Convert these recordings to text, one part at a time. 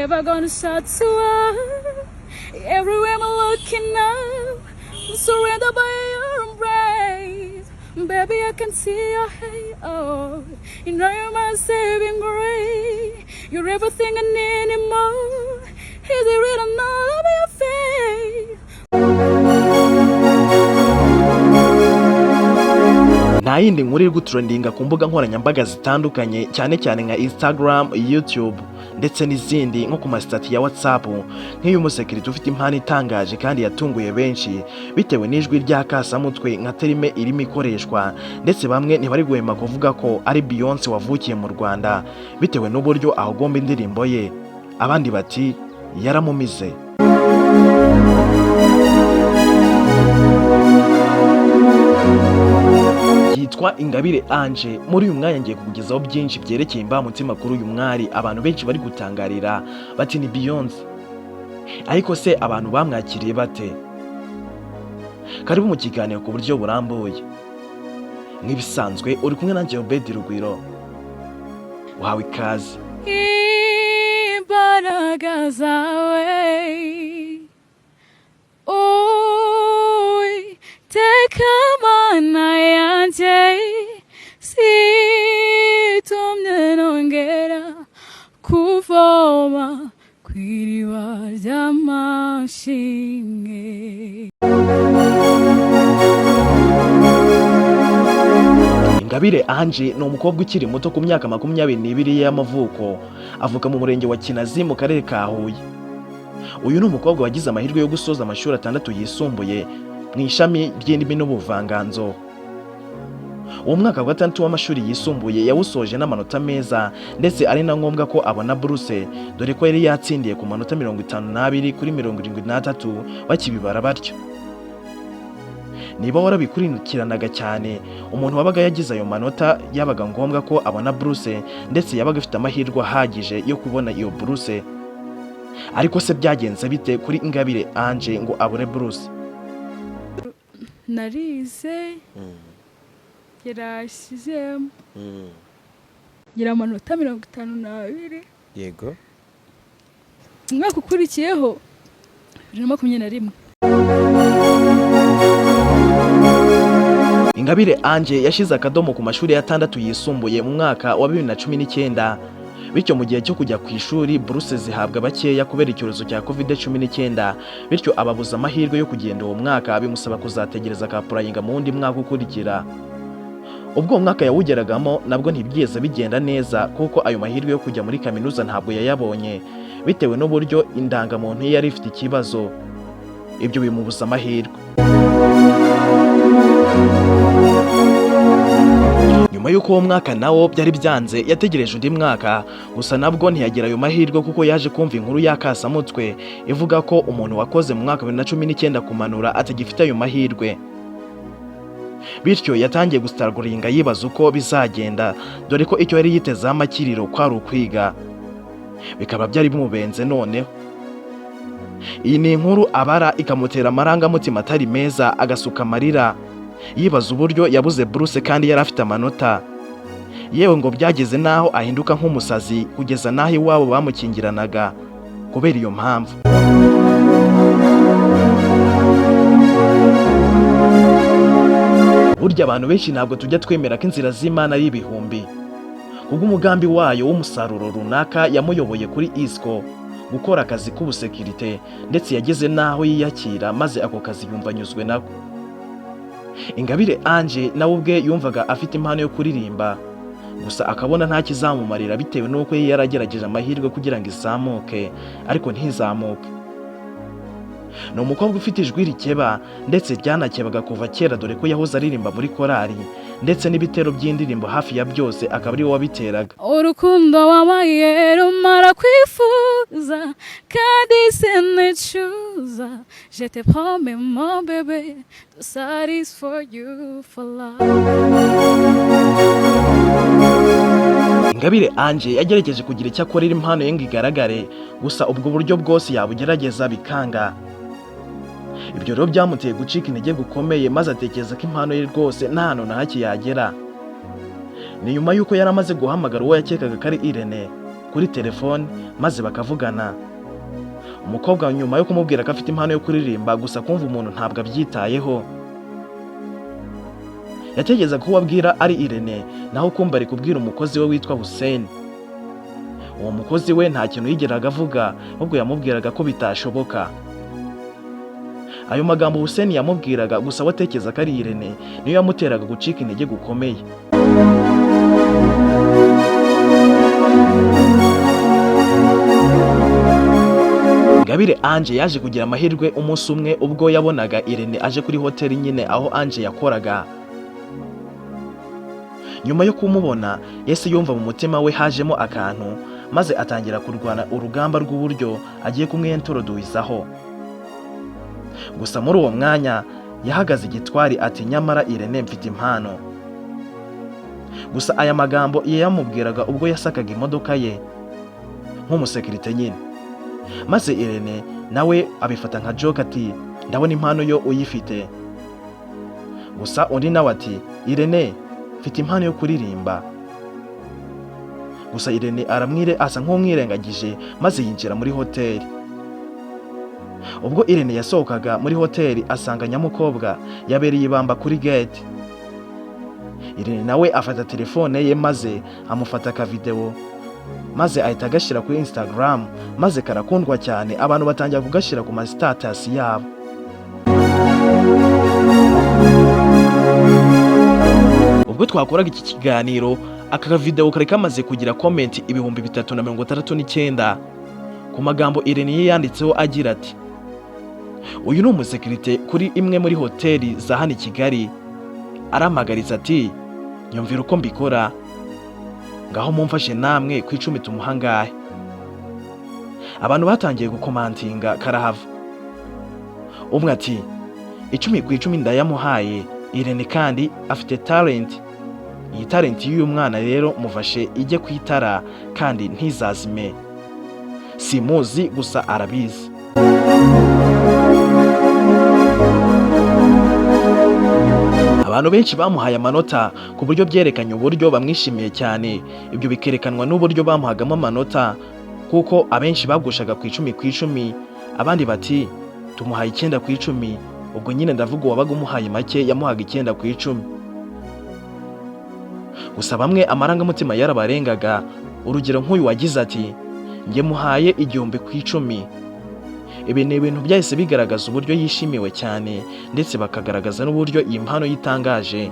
never gonna shut you up. Everywhere I'm looking up, I'm surrounded by your embrace. Baby, I can see your halo. You know you're my saving grace. You're everything I need and more. Is it written all over your face? nta yindi nkuru iri gutrendinga ku mbuga nkoranyambaga zitandukanye cyane cyane nka Instagram, YouTube ndetse n'izindi nko ku masitati ya WhatsApp nk'iyo Securite ufite impano itangaje kandi yatunguye benshi bitewe n'ijwi rya kasamutwe nka terime irimo ikoreshwa, ndetse bamwe ntibari guhema kuvuga ko ari Beyonce wavukiye mu Rwanda bitewe n'uburyo ahogomba indirimbo ye, abandi bati yaramumize. Yitwa Ingabire Ange. Muri uyu mwanya ngiye kukugezaho byinshi byerekeye Imbamutima kuri uyu mwari abantu benshi bari gutangarira bati ni Beyonce. Ariko se abantu bamwakiriye bate? Karibu mu kiganiro ku buryo burambuye. Nk'ibisanzwe uri kumwe nanjye Obedi Rugwiro. Wahawe ikaze. Imbaraga zawe teka mana yanjye situmye nongera kuvoma kw'iriba ry'amashimwe. Ingabire Ange ni umukobwa ukiri muto ku myaka 22 y'amavuko, avuka mu murenge wa Kinazi mu karere ka Huye. Uyu ni umukobwa wagize amahirwe yo gusoza amashuri 6 yisumbuye mu ishami ry'indimi n'ubuvanganzo. Uwo mwaka wa 6 w'amashuri yisumbuye yawusoje n'amanota meza, ndetse ari na ngombwa ko abona buruse dore ko yari yatsindiye ku manota 52 kuri 73 bakibibara batyo. Niba warabikurikiranaga cyane, umuntu wabaga yagize ayo manota yabaga ngombwa ko abona buruse, ndetse yabaga afite amahirwe ahagije yo kubona iyo buruse. Ariko se byagenze bite kuri Ingabire Ange ngo abure buruse? Narize yarashizemo gira amanota 52. Yego. Umwaka ukurikiyeho 2021. Ingabire Ange yashize akadomo ku mashuri ya 6 yisumbuye mu mwaka wa 2019. Bityo mu gihe cyo kujya ku ishuri buruse zihabwa bakeya kubera icyorezo cya COVID-19, bityo ababuza amahirwe yo kugenda uwo mwaka bimusaba kuzategereza kapurayinga mu wundi mwaka ukurikira. Ubwo mwaka yawugeragamo nabwo ntibyigeze bigenda neza kuko ayo mahirwe yo kujya muri kaminuza ntabwo yayabonye bitewe n'uburyo indangamuntu ye yari ifite ikibazo. Ibyo bimubuza amahirwe. Nyuma y'uko uwo mwaka nawo byari byanze, yategereje undi mwaka, gusa nabwo ntiyagira ayo mahirwe kuko yaje kumva inkuru y'akasamutwe ivuga ko umuntu wakoze mu mwaka 2019 kumanura atagifite ayo mahirwe. Bityo yatangiye gusitaraguringa yibaza uko bizagenda, dore ko icyo yari yiteze amakiriro kwari ukwiga. Bikaba byari bimubenze noneho. Iyi ni inkuru abara ikamutera amarangamutima atari meza, agasuka amarira yibaza uburyo yabuze buruse kandi yari afite amanota. Yewe ngo byageze naho ahinduka nk'umusazi kugeza naho iwabo bamukingiranaga kubera iyo mpamvu. Burya abantu benshi ntabwo tujya twemera ko inzira z'Imana ari ibihumbi. Kubwo umugambi wayo w'umusaruro runaka yamuyoboye kuri Isco gukora akazi k'ubusekirite, ndetse yageze naho yiyakira maze ako kazi yumva anyuzwe nako. Ingabire Ange nawe ubwe yumvaga afite impano yo kuririmba, gusa akabona nta kizamumarira bitewe n'uko yaragerageje amahirwe kugira ngo izamuke ariko ntizamuke. Ni umukobwa ufite ijwi rikeba, ndetse ryanakebaga kuva kera dore ko yahoze aririmba muri korali, ndetse n'ibitero by'indirimbo hafi ya byose akaba ari we wabiteraga. Urukundo wabaye rumara kwifuza kandi sinicuza, je te promets mon bébé to satisfy you for life. Ingabire Ange yagerageje kugira icyo akorera impano ye ngo igaragare, gusa ubwo buryo bwose yabugerageza bikanga. Ibyo rero byamuteye gucika intege gukomeye, maze atekereza ko impano ye rwose nta hantu na hake yagera. Ni nyuma y'uko yari amaze guhamagara uwo yakekaga ko ari Irene kuri telefone maze bakavugana. Umukobwa nyuma yo kumubwira ko afite impano yo kuririmba gusa kumva umuntu ntabwo abyitayeho, yategeza ko wabwira ari Irene, naho kumva ari kubwira umukozi we witwa Hussein. Uwo mukozi we nta kintu yigeraga avuga, ahubwo yamubwiraga ko bitashoboka. Ayo magambo Hussein yamubwiraga gusa watekeza ko ari Irene niyo yamuteraga gucika intege gukomeye. Ingabire Ange yaje kugira amahirwe umunsi umwe ubwo yabonaga Irene aje kuri hoteli nyine aho Ange yakoraga. Nyuma yo kumubona yese yumva mu mutima we hajemo akantu, maze atangira kurwana urugamba rw'uburyo agiye kumwintroduisaho. Gusa muri uwo mwanya yahagaze igitwari ati nyamara Irene mfite impano. Gusa aya magambo yamubwiraga ubwo yasakaga imodoka ye nk'umusekirite nyine, maze Irene nawe abifata nka joke ati ndabona impano yo uyifite. Gusa undi nawe ati Irene mfite impano yo kuririmba. Gusa Irene asa nk'umwirengagije maze yinjira muri hoteli. Ubwo Irene yasohokaga muri hoteli asanga nyamukobwa yabereye ibamba kuri gate. Irene nawe afata telefone ye maze amufata akavideo, maze ahita agashyira kuri Instagram, maze karakundwa cyane, abantu batangira kugashyira ku status yabo. Ubwo twakoraga iki kiganiro aka video kari kamaze kugira comment 369 ku magambo Irene ye yanditseho agira ati uyu ni umusekirite kuri imwe muri hoteli za hano i Kigali, aramagaritse ati nyumvira uko mbikora, ngaho mumfashe namwe ku 10 tumuhangahe. Abantu batangiye gukomantinga karahava. Umwe ati 10 ku 10 ndayamuhaye, Irene kandi afite talent. Iyi talent y'uyu mwana rero mufashe ijye kwitara kandi ntizazime. Simuzi gusa arabizi. Abantu benshi bamuhaye amanota ku buryo byerekanye uburyo bamwishimiye cyane. Ibyo bikerekanwa n'uburyo bamuhagamo amanota, kuko abenshi bagushaga ku 10 ku 10, abandi bati tumuhaye 9 ku 10. Ubwo nyine ndavuga wabaga umuhaye make yamuhaga 9 ku 10. Gusa bamwe amarangamutima yarabarengaga. Urugero nk'uyu wagize ati nge muhaye 1000 ku 10. Ibi ni ibintu byahise bigaragaza uburyo yishimiwe cyane, ndetse bakagaragaza n'uburyo iyi mpano yitangaje.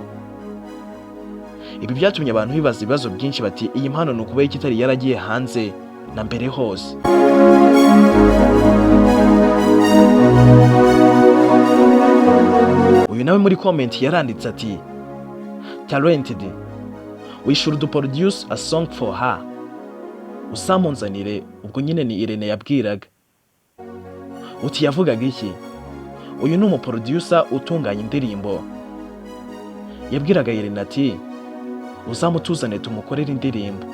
Ibi byatumye abantu bibaza ibibazo byinshi bati iyi mpano ni ukubera kitari yaragiye hanze na mbere hose. Uyu nawe muri comment yaranditse ati talented, we should produce a song for her. Usamunzanire. Ubwo nyine ni Irene yabwiraga. Uti yavugaga iki? Uyu ni umuproducer utunganya indirimbo. Yabwiraga Irene ati uzamutuzane tumukorera indirimbo.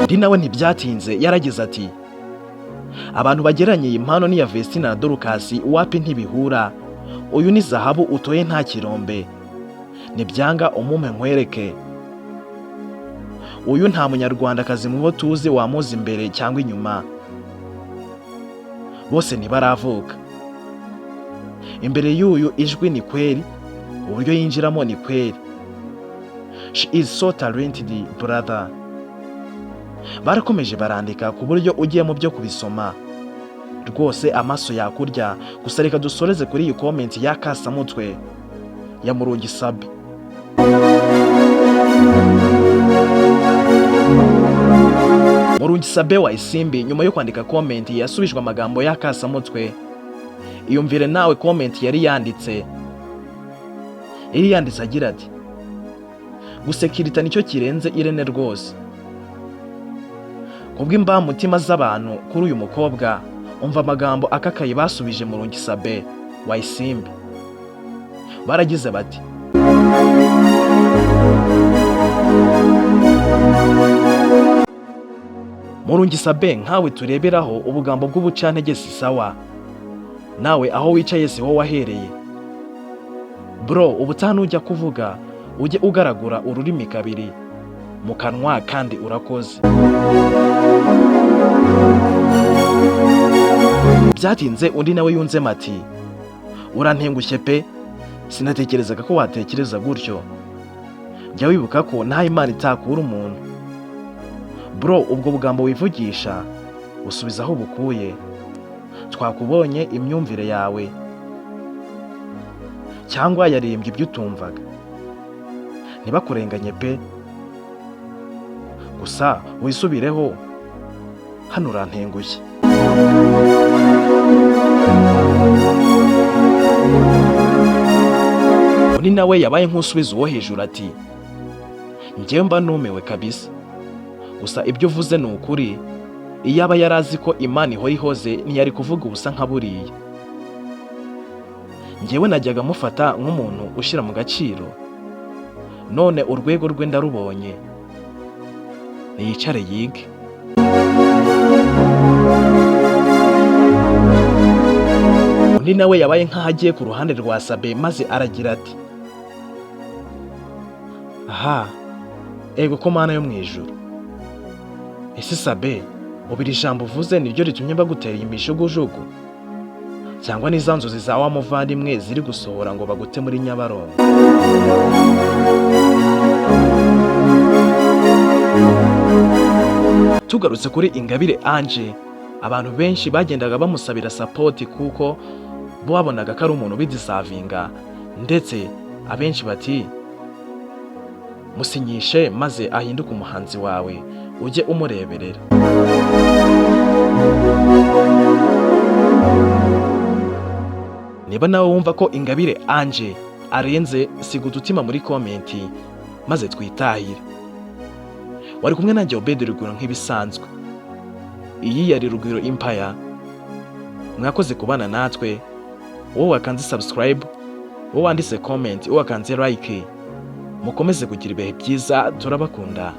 Ndi nawe ntibyatinze yaragize ati abantu bageranye iyi mpano ni ya Vestina na Dorukasi wapi ntibihura. Uyu ni zahabu utoye nta kirombe, nibyanga umume nkwereke. Uyu nta munyarwandakazi mu bo tuzi wamuzi imbere cyangwa inyuma, bose ntibaravuka. Imbere y'uyu ijwi ni kweri, uburyo yinjiramo ni kweri. She is so talented brother. Barakomeje barandika ku buryo ugiye mu byo kubisoma rwose amaso yakurya. Gusa reka dusoreze kuri iyi comment ya Kasamutwe ya Murungisabe. Murungisabe wa Isimbi nyuma yo kwandika comment yasubijwe amagambo ya Kasamutwe. Iyumvire nawe comment yari yanditse. Iri yanditse agira ati gusekirita nicyo kirenze Irene rwose. Kubwo imbamutima z'abantu kuri uyu mukobwa, umva amagambo akakaye basubije Murungisabe wa Isimbi. Baragize bati Murungisabe nkawe tureberaho ubugambo bw'ubucantege si sawa. Nawe aho wicaye si ho wahereye. Bro, ubutanu ujya kuvuga ujye ugaragura ururimi kabiri mu kanwa kandi urakoze. Byatinze undi nawe yunzemo ati urantengushye pe, sinatekerezaga ko watekereza gutyo. Jya wibuka ko nta Imana itakura umuntu. Bro, ubwo bugambo wivugisha usubiza aho bukuye. Twakubonye imyumvire yawe, cyangwa yaririmbye ibyo utumvaga. Ntibakurenganye pe, gusa wisubireho, hano urantengushye. Undi nawe yabaye nk'usubiza uwo hejuru ati njyewe mba numiwe kabisa, gusa ibyo uvuze ni ukuri. Iyaba yari azi ko Imana ihora ihoze ntiyari kuvuga ubusa nka buriya. Njyewe najyaga mufata nk'umuntu ushyira mu gaciro, none urwego rwe ndarubonye. Niyicare yige. Undi nawe yabaye nk'ahagiye ku ruhande rwa Sabe maze aragira ati aha, ego ko Mana yo mu ijuru. Ese Sabe, ubiri ijambo uvuze niryo ritumye bagutera imishugujugu, cyangwa ni za nzozi za wa muvandimwe ziri gusohora ngo bagute muri Nyabarongo? Tugarutse kuri Ingabire Ange, abantu benshi bagendaga bamusabira sapoti kuko bo babonaga ko ari umuntu bidisavinga, ndetse abenshi bati musinyishe maze ahinduke umuhanzi wawe, ujye umureberera. Niba nawe wumva ko Ingabire Ange arenze, siga udutima muri komenti maze twitahire. Wari kumwe nanjye Obed Rugwiro nk'ibisanzwe. Iyi yari Rugwiro Empire. Mwakoze kubana natwe. Wowe wakanze subscribe, wowe wanditse comment, wowe wakanze like. Mukomeze kugira ibihe byiza, turabakunda.